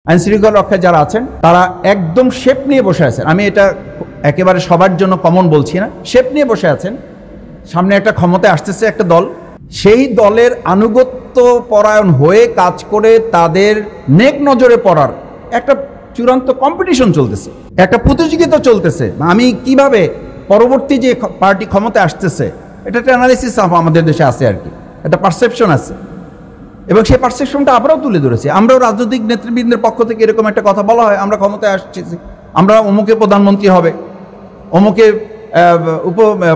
আইন শৃঙ্খলা রক্ষায় যারা আছেন তারা একদম শেপ নিয়ে বসে আছেন। আমি এটা একেবারে সবার জন্য কমন বলছি না, শেপ নিয়ে বসে আছেন। সামনে একটা ক্ষমতায় আসতেছে একটা দল, সেই দলের আনুগত্য পরায়ণ হয়ে কাজ করে তাদের নেক নজরে পড়ার একটা চূড়ান্ত কম্পিটিশন চলতেছে, একটা প্রতিযোগিতা চলতেছে। আমি কিভাবে পরবর্তী যে পার্টি ক্ষমতায় আসতেছে এটা একটা অ্যানালিসিস আমাদের দেশে আছে আর কি, একটা পারসেপশন আছে, এবং সেই পারসেপশনটা আমরাও তুলে ধরেছি। আমরাও রাজনৈতিক নেতৃবৃন্দের পক্ষ থেকে এরকম একটা কথা বলা হয়, আমরা ক্ষমতায় আসছি, আমরা অমুকে প্রধানমন্ত্রী হবে, অমুকে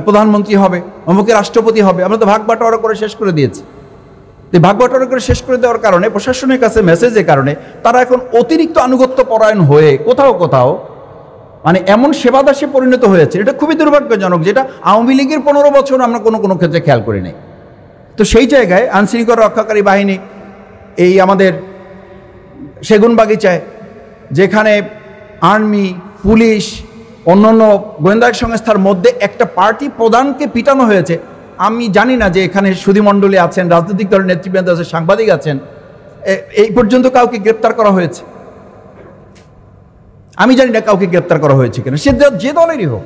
প্রধানমন্ত্রী হবে, অমুকে রাষ্ট্রপতি হবে। আমরা তো ভাগ বাটোয়ারা করে শেষ করে দিয়েছি। তো ভাগ বাটোয়ারা করে শেষ করে দেওয়ার কারণে প্রশাসনের কাছে মেসেজের কারণে তারা এখন অতিরিক্ত আনুগত্য পরায়ণ হয়ে কোথাও কোথাও মানে এমন সেবাদাসে পরিণত হয়েছে, এটা খুবই দুর্ভাগ্যজনক, যেটা আওয়ামী লীগের 15 বছর আমরা কোনো ক্ষেত্রে খেয়াল করি নাই। তো সেই জায়গায় আইনশৃঙ্খলা রক্ষাকারী বাহিনী এই আমাদের সেগুনবাগিচায় যেখানে আর্মি, পুলিশ, অন্যান্য গোয়েন্দা সংস্থার মধ্যে একটা পার্টি প্রধানকে পিটানো হয়েছে। আমি জানি না যে এখানে সুধীমণ্ডলী আছেন, রাজনৈতিক দলের নেতৃবৃন্দ আছেন, সাংবাদিক আছেন, এই পর্যন্ত কাউকে গ্রেপ্তার করা হয়েছে? আমি জানি না কাউকে গ্রেপ্তার করা হয়েছে কিনা, সে যে দলেরই হোক।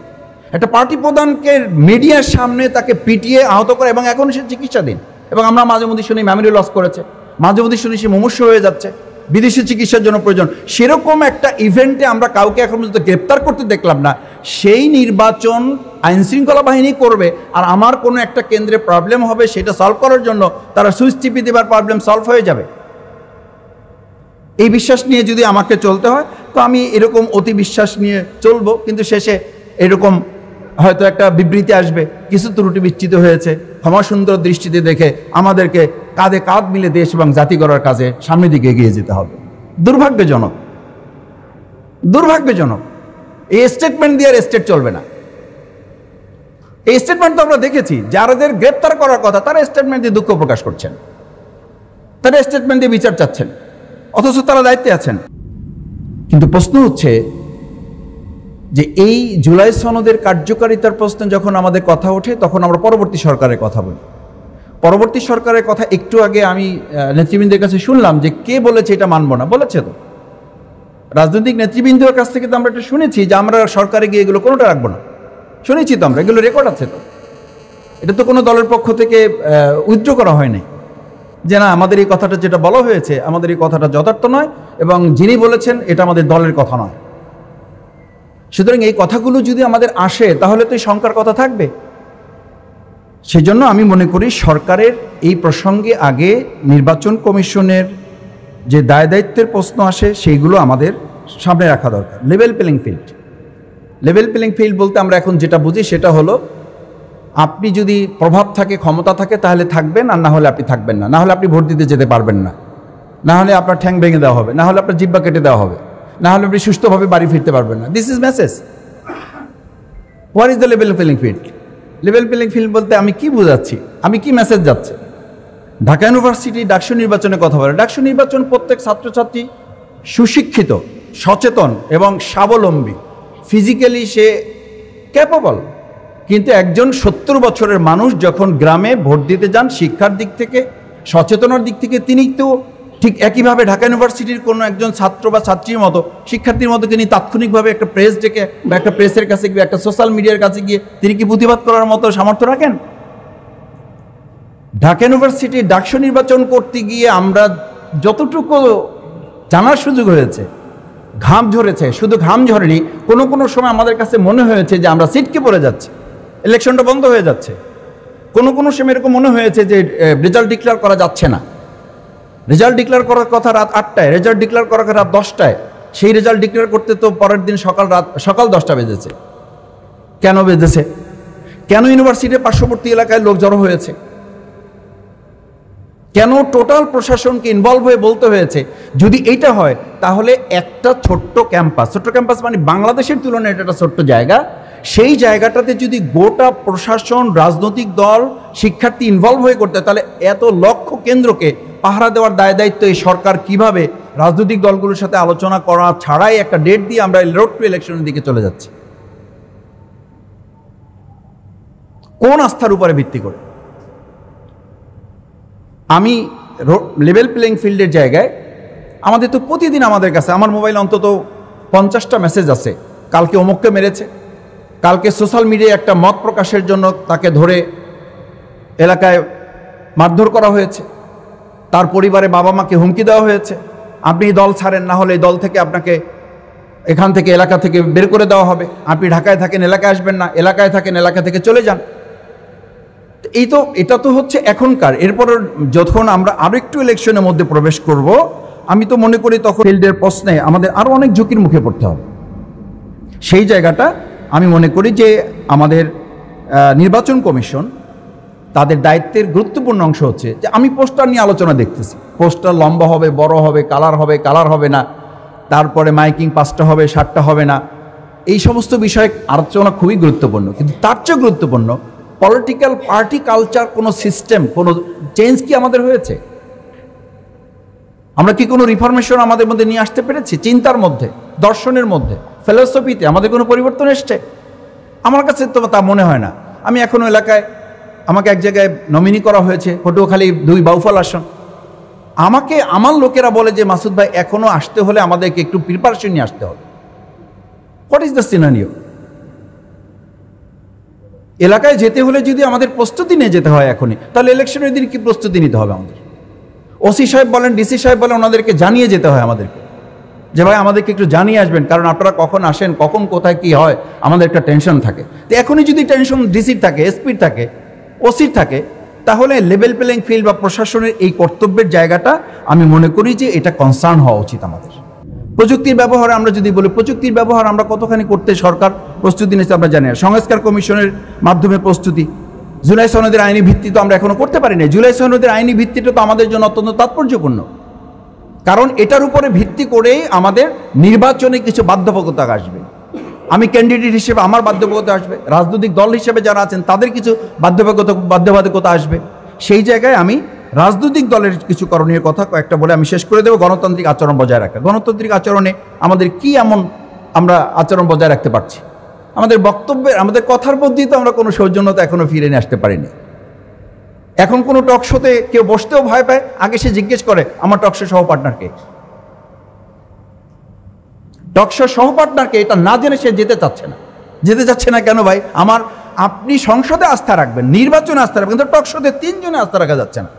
একটা পার্টি প্রধানকে মিডিয়ার সামনে তাকে পিটিয়ে আহত করে, এবং এখন সে চিকিৎসাধীন। এবং আমরা মাঝে মধ্যে শুনি মেমোরি লস করেছে, মাঝে মধ্যে শুনি সে মুমূর্ষু হয়ে যাচ্ছে, বিদেশি চিকিৎসার জন্য প্রয়োজন। সেরকম একটা ইভেন্টে আমরা কাউকে এখন পর্যন্ত গ্রেপ্তার করতে দেখলাম না। সেই নির্বাচন আইনশৃঙ্খলা বাহিনী করবে, আর আমার কোনো একটা কেন্দ্রে প্রবলেম হবে, সেটা সলভ করার জন্য তারা সুইচ টিপে দেবার প্রবলেম সলভ হয়ে যাবে। এই বিশ্বাস নিয়ে যদি আমাকে চলতে হয় তো আমি এরকম অতি বিশ্বাস নিয়ে চলবো, কিন্তু শেষে এরকম হয়তো একটা বিবৃতি আসবে, কিছু ত্রুটি বিচ্যুত হয়েছে, ক্ষমা সুন্দর দৃষ্টিতে দেখে আমাদেরকে কাঁধে কাঁধ মিলে দেশ এবং জাতি গড়ার কাজে সামনের দিকে এগিয়ে যেতে হবে। দুর্ভাগ্যজনক, দুর্ভাগ্যজনক। এই স্টেটমেন্ট দিয়ে আর স্টেট চলবে না। এই স্টেটমেন্ট তো আমরা দেখেছি, যাদের গ্রেপ্তার করার কথা তারা স্টেটমেন্ট দিয়ে দুঃখ প্রকাশ করছেন, তারা স্টেটমেন্ট দিয়ে বিচার চাচ্ছেন, অথচ তারা দায়িত্বে আছেন। কিন্তু প্রশ্ন হচ্ছে যে এই জুলাই সনদের কার্যকারিতার প্রশ্নে যখন আমাদের কথা ওঠে তখন আমরা পরবর্তী সরকারের কথা বলি। পরবর্তী সরকারের কথা একটু আগে আমি নেতৃবৃন্দের কাছে শুনলাম যে কে বলেছে এটা মানব না, বলেছে তো রাজনৈতিক নেতৃবৃন্দের কাছ থেকে। তো আমরা এটা শুনেছি যে আমরা সরকারে গিয়ে এগুলো কোনোটা রাখবো না, শুনেছি তো আমরা, এগুলো রেকর্ড আছে তো। এটা তো কোনো দলের পক্ষ থেকে উইথড্র করা হয়নি যে না আমাদের এই কথাটা যেটা বলা হয়েছে আমাদের এই কথাটা যথার্থ নয়, এবং যিনি বলেছেন এটা আমাদের দলের কথা নয়। সুতরাং এই কথাগুলো যদি আমাদের আসে তাহলে তো এই শঙ্কার কথা থাকবে। সেজন্য আমি মনে করি সরকারের এই প্রসঙ্গে আগে নির্বাচন কমিশনের যে দায় দায়িত্বের প্রশ্ন আসে সেইগুলো আমাদের সামনে রাখা দরকার। Level playing field, level playing field বলতে আমরা এখন যেটা বুঝি সেটা হলো আপনি যদি প্রভাব থাকে, ক্ষমতা থাকে তাহলে থাকবেন, আর না হলে আপনি থাকবেন না, না হলে আপনি ভোট দিতে যেতে পারবেন না, না হলে আপনার ঠ্যাং ভেঙে দেওয়া হবে, না হলে আপনার জিহ্বা কেটে দেওয়া হবে, না হলে আপনি সুস্থভাবে বাড়ি ফিরতে পারবেন না। This is message. What is the level playing field? Level playing field বলতে আমি কি বোঝাচ্ছি, আমি কি মেসেজ যাচ্ছে? ঢাকা ইউনিভার্সিটি ডাকসু নির্বাচনের কথা বলে। ডাকসু নির্বাচন প্রত্যেক ছাত্রছাত্রী সুশিক্ষিত, সচেতন এবং স্বাবলম্বী, ফিজিক্যালি সে ক্যাপেবল। কিন্তু একজন 70 বছরের মানুষ যখন গ্রামে ভোট দিতে যান, শিক্ষার দিক থেকে, সচেতনার দিক থেকে তিনি তো ঠিক একইভাবে ঢাকা ইউনিভার্সিটির কোনো একজন ছাত্র বা ছাত্রীর মতো, শিক্ষার্থীর মতো তিনি তাৎক্ষণিকভাবে একটা প্রেস ডেকে বা একটা প্রেসের কাছে গিয়ে, একটা সোশ্যাল মিডিয়ার কাছে গিয়ে তিনি কি প্রতিবাদ করার মতো সামর্থ্য রাখেন? ঢাকা ইউনিভার্সিটির ডাকসু নির্বাচন করতে গিয়ে আমরা যতটুকু জানার সুযোগ হয়েছে, ঘাম ঝরেছে, শুধু ঘাম ঝরেনি, কোনো সময় আমাদের কাছে মনে হয়েছে যে আমরা সিটকে পড়ে যাচ্ছি, ইলেকশনটা বন্ধ হয়ে যাচ্ছে। কোনো সময় এরকম মনে হয়েছে যে রেজাল্ট ডিক্লেয়ার করা যাচ্ছে না। রেজাল্ট ডিক্লেয়ার করার কথা রাত 8টায়, রেজাল্ট ডিক্লেয়ার করার কথা রাত 10টায়। সেই রেজাল্ট ডিক্লেয়ার করতে তো পরের দিন সকাল 10টা বেজেছে। কেন বেজেছে? কেন ইউনিভার্সিটির পার্শ্ববর্তী এলাকায় লোক জড়ো হয়েছে? কেন টোটাল প্রশাসনকে ইনভলভ হয়ে বলতে হয়েছে? যদি এইটা হয় তাহলে একটা ছোট্ট ক্যাম্পাস মানে বাংলাদেশের তুলনায় এটা একটা ছোট্ট জায়গা, সেই জায়গাটাতে যদি গোটা প্রশাসন, রাজনৈতিক দল, শিক্ষার্থী ইনভলভ হয়ে করতে, তাহলে এত লক্ষ কেন্দ্রকে পাহারা দেওয়ার দায় দায়িত্ব এই সরকার কিভাবে রাজনৈতিক দলগুলোর সাথে আলোচনা করা ছাড়াই একটা ডেট দিয়ে আমরা রোড টু ইলেকশনের দিকে চলে যাচ্ছি? কোন আস্থার উপরে ভিত্তি করে? আমি লেভেল প্লেইং ফিল্ডের জায়গায় আমাদের তো প্রতিদিন আমাদের কাছে, আমার মোবাইলে অন্তত 50টা মেসেজ আছে, কালকে অমুককে মেরেছে, কালকে সোশ্যাল মিডিয়ায় একটা মত প্রকাশের জন্য তাকে ধরে এলাকায় মারধর করা হয়েছে, তার পরিবারে বাবা মাকে হুমকি দেওয়া হয়েছে, আপনি দল ছাড়েন, না হলে দল থেকে আপনাকে এখান থেকে এলাকা থেকে বের করে দেওয়া হবে, আপনি ঢাকায় থাকেন এলাকায় আসবেন না, এলাকায় থাকেন এলাকা থেকে চলে যান। এটা তো হচ্ছে এখনকার। এরপর যখন আমরা আরো একটু ইলেকশনের মধ্যে প্রবেশ করব, আমি তো মনে করি তখন ফিল্ডের প্রশ্নে আমাদের আরো অনেক ঝুঁকির মুখে পড়তে হবে। সেই জায়গাটা আমি মনে করি যে আমাদের নির্বাচন কমিশন তাদের দায়িত্বের গুরুত্বপূর্ণ অংশ হচ্ছে যে আমি পোস্টার নিয়ে আলোচনা দেখতেছি, পোস্টার লম্বা হবে, বড় হবে, কালার হবে না, তারপরে মাইকিং 5টা হবে 7টা হবে না, এই সমস্ত বিষয়ে আলোচনা খুবই গুরুত্বপূর্ণ। কিন্তু তার চেয়ে গুরুত্বপূর্ণ পলিটিক্যাল পার্টি কালচার, কোনো সিস্টেম, কোনো চেঞ্জ কি আমাদের হয়েছে? আমরা কি কোনো রিফরমেশন আমাদের মধ্যে নিয়ে আসতে পেরেছি? চিন্তার মধ্যে, দর্শনের মধ্যে, ফিলোসফিতে আমাদের কোনো পরিবর্তন এসছে? আমার কাছে তো তা মনে হয় না। আমি এখনো এলাকায়, আমাকে এক জায়গায় নমিনি করা হয়েছে, পটুয়াখালী 2 বাউফল আসন, আমাকে আমার লোকেরা বলে যে মাসুদ ভাই এখনো আসতে হলে আমাদেরকে একটু প্রিপারেশন নিয়ে আসতে হবে। What is the scenario? এলাকায় যেতে হলে যদি আমাদের প্রস্তুতি নিয়ে যেতে হয় এখনই, তাহলে ইলেকশনের দিন কি প্রস্তুতি নিতে হবে আমাদের? ওসি সাহেব বলেন, ডিসি সাহেব বলেন, ওনাদেরকে জানিয়ে যেতে হয় আমাদেরকে যে ভাই আমাদেরকে একটু জানিয়ে আসবেন, কারণ আপনারা কখন আসেন, কখন কোথায় কি হয়, আমাদের একটা টেনশন থাকে। তো এখনই যদি টেনশন ডিসির থাকে, এসপির থাকে, ওসির থাকে, তাহলে লেভেল প্লেইং ফিল্ড বা প্রশাসনের এই কর্তব্যের জায়গাটা আমি মনে করি যে এটা কনসার্ন হওয়া উচিত আমাদের। প্রযুক্তির ব্যবহারে আমরা যদি বলি, প্রযুক্তির ব্যবহার আমরা কতখানি করতে সরকার প্রস্তুতি নিয়েছে আমরা জানি না। সংস্কার কমিশনের মাধ্যমে প্রস্তুতি, জুলাই সনদের আইনি ভিত্তি তো আমরা এখনো করতে পারি না। জুলাই সনদের আইনি ভিত্তিটা তো আমাদের জন্য অত্যন্ত তাৎপর্যপূর্ণ, কারণ এটার উপরে ভিত্তি করেই আমাদের নির্বাচনে কিছু বাধ্যবাধকতা আসবে। আমি ক্যান্ডিডেট হিসেবে আমার বাধ্যবাধকতা আসবে, রাজনৈতিক দল হিসেবে যারা আছেন তাদের কিছু বাধ্যবাধকতা আসবে। সেই জায়গায় আমি রাজনৈতিক দলের কিছু করণীয় কথা কয়েকটা বলে আমি শেষ করে দেবো। গণতান্ত্রিক আচরণ বজায় রাখা। গণতান্ত্রিক আচরণে আমাদের কি এমন আমরা আচরণ বজায় রাখতে পারছি? আমাদের বক্তব্যের, আমাদের কথার মধ্যেই তো আমরা কোনো সৌজন্যতা এখনো ফিরে নিয়ে আসতে পারিনি। এখন কোনো টক শোতে কেউ বসতেও ভয় পায়, আগে সে জিজ্ঞেস করে আমার টকশো সহপার্টনারকে, টকশো সহপার্টনারকে, এটা না জেনে সে যেতে চাচ্ছে না। কেন ভাই? আপনি সংসদে আস্থা রাখবেন, নির্বাচনে আস্থা রাখবেন, কিন্তু টকশোতে 3 জনে আস্থা রাখা যাচ্ছে না।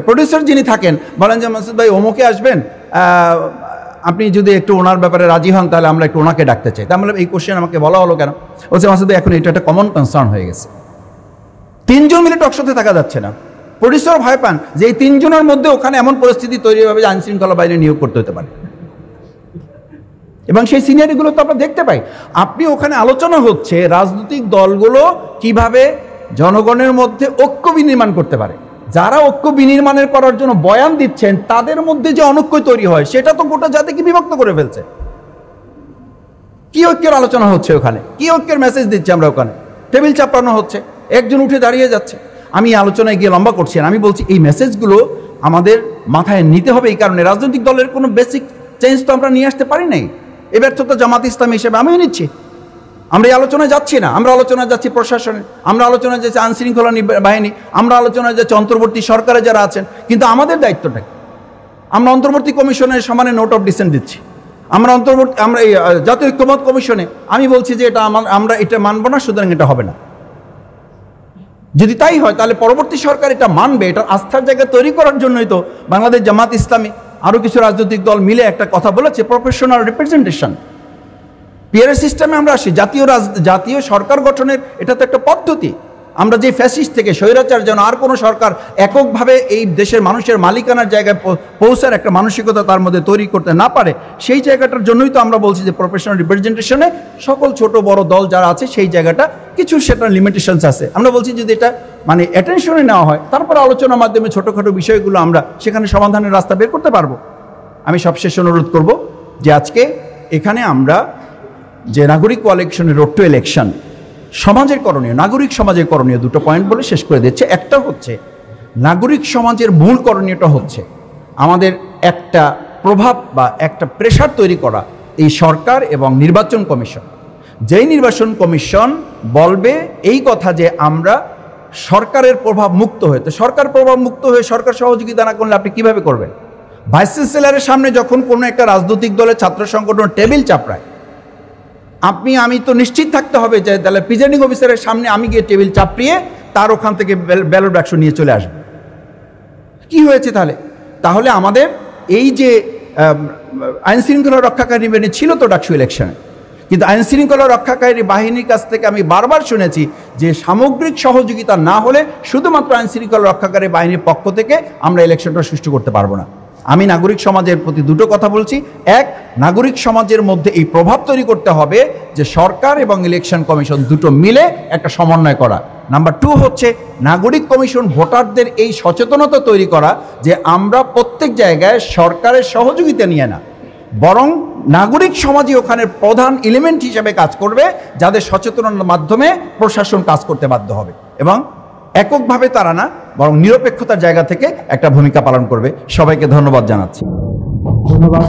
প্রডিউসার যিনি থাকেন বলেন যে মাসুদ ভাই অমুকে আসবেন, আপনি যদি একটু ওনার ব্যাপারে রাজি হন তাহলে আমরা একটু ওনাকে ডাকতে চাই। তাহলে এই কোশ্চেন আমাকে বলা হলো কেন? বলছে মাসুদ ভাই এখন এটা একটা কমন কনসার্ন হয়ে গেছে, 3 জন মিলে টকশোতে থাকা যাচ্ছে না। প্রডিউসার ভয় পান যে এই 3 জনের মধ্যে ওখানে এমন পরিস্থিতি তৈরি হবে যে আইনশৃঙ্খলা বাহিনী নিয়োগ করতে হতে পারে, এবং সেই সিনিয়রগুলো তো আমরা দেখতে পাই। আপনি ওখানে আলোচনা হচ্ছে রাজনৈতিক দলগুলো কিভাবে জনগণের মধ্যে ঐক্য বিনির্মাণ করতে পারে। যারা ঐক্য বিনির্মাণের করার জন্য বয়ান দিচ্ছেন তাদের মধ্যে যে অনৈক্য তৈরি হয় সেটা তো গোটা জাতিকে বিভক্ত করে ফেলছে। কি ঐক্যের আলোচনা হচ্ছে ওখানে? কি ঐক্যের মেসেজ দিচ্ছে আমরা ওখানে? টেবিল চাপড়ানো হচ্ছে, একজন উঠে দাঁড়িয়ে যাচ্ছে। আমি আলোচনায় গিয়ে লম্বা করছি না, আমি বলছি এই মেসেজগুলো আমাদের মাথায় নিতে হবে। এই কারণে রাজনৈতিক দলের কোনো বেসিক চেঞ্জ তো আমরা নিয়ে আসতে পারি নাই। এ ব্যর্থতা জামাত ইসলামী হিসেবে আমিও নিচ্ছি। আমরা এই আলোচনায় যাচ্ছি না, আমরা আলোচনায় যাচ্ছি প্রশাসনের, আমরা আলোচনায় যাচ্ছি আইনশৃঙ্খলা বাহিনী, আমরা আলোচনায় যাচ্ছি অন্তর্বর্তী সরকারে যারা আছেন। কিন্তু আমাদের দায়িত্বটা কি? আমরা অন্তর্বর্তী কমিশনের সমানে নোট অফ ডিসেন্ট দিচ্ছি, আমরা এই জাতীয় ঐক্যমত কমিশনে আমি বলছি যে এটা আমরা এটা মানব না, সুতরাং এটা হবে না। যদি তাই হয় তাহলে পরবর্তী সরকার এটা মানবে। এটা আস্থার জায়গা তৈরি করার জন্যই তো বাংলাদেশ জামাত ইসলামী আরও কিছু রাজনৈতিক দল মিলে একটা কথা বলেছে, প্রফেশনাল রিপ্রেজেন্টেশন। পিয়ার সিস্টেমে আমরা আসি, জাতীয় সরকার গঠনের এটা তো একটা পদ্ধতি। আমরা যে ফ্যাসিস্ট থেকে স্বৈরাচার যেন আর কোনো সরকার এককভাবে এই দেশের মানুষের মালিকানার জায়গায় পৌঁছার একটা মানসিকতা তার মধ্যে তৈরি করতে না পারে, সেই জায়গাটার জন্যই তো আমরা বলছি যে প্রফেশনাল রিপ্রেজেন্টেশনে সকল ছোট বড় দল যারা আছে সেই জায়গাটা কিছু সেটা লিমিটেশনস আছে। আমরা বলছি যদি এটা মানে অ্যাটেনশনে নেওয়া হয়, তারপর আলোচনার মাধ্যমে ছোটোখাটো বিষয়গুলো আমরা সেখানে সমাধানের রাস্তা বের করতে পারবো। আমি সবশেষ অনুরোধ করব যে আজকে এখানে আমরা যে নাগরিক কোয়ালিশনের রোড টু ইলেকশন, সমাজের করণীয়, নাগরিক সমাজের করণীয়, দুটো পয়েন্ট বলে শেষ করে দিচ্ছে। একটা হচ্ছে নাগরিক সমাজের মূল করণীয়টা হচ্ছে আমাদের একটা প্রভাব বা একটা প্রেশার তৈরি করা এই সরকার এবং নির্বাচন কমিশন। যেই নির্বাচন কমিশন বলবে এই কথা যে আমরা সরকারের প্রভাব মুক্ত হয়ে, তো সরকার প্রভাব মুক্ত হয়ে সরকার সহযোগিতা না করলে আপনি কিভাবে করবেন? ভাইস চ্যান্সেলরের সামনে যখন কোনো একটা রাজনৈতিক দলের ছাত্র সংগঠন টেবিল চাপড়ায়, আমি তো নিশ্চিত থাকতে হবে যে তাহলে প্রিজাইডিং অফিসারের সামনে আমি গিয়ে টেবিল চাপড়িয়ে তার ওখান থেকে ব্যালট বাক্স নিয়ে চলে আসবো। কি হয়েছে তাহলে আমাদের এই যে আইন শৃঙ্খলা রক্ষাকারী বাহিনী ছিল তো ডাকসু ইলেকশনে, কিন্তু আইন শৃঙ্খলা রক্ষাকারী বাহিনীর কাছ থেকে আমি বারবার শুনেছি যে সামগ্রিক সহযোগিতা না হলে শুধুমাত্র আইন শৃঙ্খলা রক্ষাকারী বাহিনীর পক্ষ থেকে আমরা ইলেকশনটা সুষ্ঠু করতে পারবো না। আমি নাগরিক সমাজের প্রতি দুটো কথা বলছি। এক, নাগরিক সমাজের মধ্যে এই প্রভাব তৈরি করতে হবে যে সরকার এবং ইলেকশন কমিশন দুটো মিলে একটা সমন্বয় করা। নাম্বার 2 হচ্ছে নাগরিক কমিশন ভোটারদের এই সচেতনতা তৈরি করা যে আমরা প্রত্যেক জায়গায় সরকারের সহযোগিতা নিয়ে না, বরং নাগরিক সমাজই ওখানে প্রধান এলিমেন্ট হিসেবে কাজ করবে, যাদের সচেতনতার মাধ্যমে প্রশাসন কাজ করতে বাধ্য হবে এবং এককভাবে তারা না, বরং নিরপেক্ষতার জায়গা থেকে একটা ভূমিকা পালন করবে। সবাইকে ধন্যবাদ জানাচ্ছি। ধন্যবাদ।